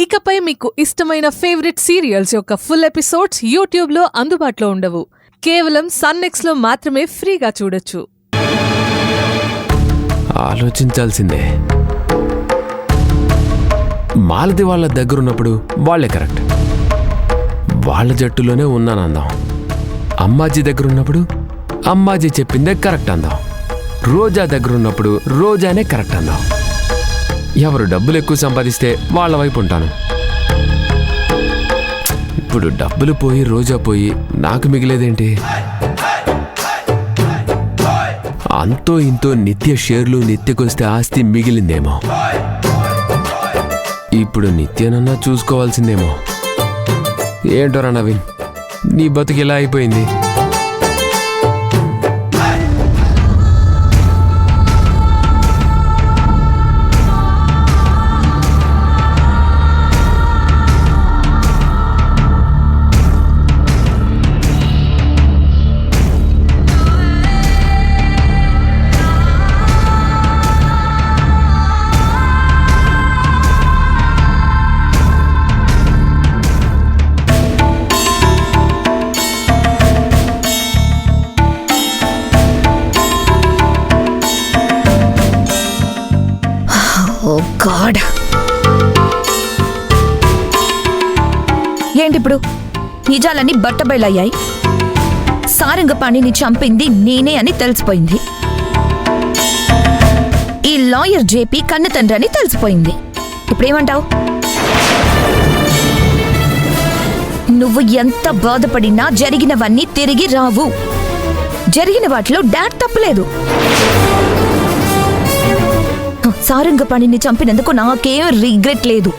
ఇకపై మీకు ఇష్టమైన ఫేవరెట్ సీరియల్స్ యొక్క ఫుల్ ఎపిసోడ్స్ యూట్యూబ్లో అందుబాటులో ఉండవు. కేవలం సన్నెక్స్లో మాత్రమే ఫ్రీగా చూడొచ్చు. ఆలోచించాల్సిందే. మాలతి వాళ్ళ దగ్గరున్నప్పుడు వాళ్లే కరెక్ట్. వాళ్ళ జట్టులోనే ఉన్నానందాం. అమ్మాజీ దగ్గరున్నప్పుడు అమ్మాజీ చెప్పిందే కరెక్ట్ అందాం. రోజా దగ్గరున్నప్పుడు రోజానే కరెక్ట్ అందాం. ఎవరు డబ్బులు ఎక్కువ సంపాదిస్తే వాళ్ళ వైపు ఉంటాను. ఇప్పుడు డబ్బులు పోయి రోజా పోయి నాకు మిగిలేదేంటి? అంతో ఇంతో నిత్య షేర్లు నిత్యకొస్తే ఆస్తి మిగిలిందేమో. ఇప్పుడు నిత్యనన్నా చూసుకోవాల్సిందేమో. ఏంటోరా నవీన్, నీ బతుకు ఇలా అయిపోయింది. ఏంటిప్పుడు నిజాలన్నీ బట్టబయలయ్యాయి. సారంగపాణిని చంపింది నేనే అని తెలిసిపోయింది. ఈ లాయర్ జేపీ కన్న తండ్రి అని తెలిసిపోయింది. ఇప్పుడేమంటావు? నువ్వు ఎంత బాధపడినా జరిగినవన్నీ తిరిగి రావు. జరిగిన వాటిలో డాడ్ తప్పలేదు. సారంగపాణిని చంపినందుకు నాకేం రిగ్రెట్ లేదు.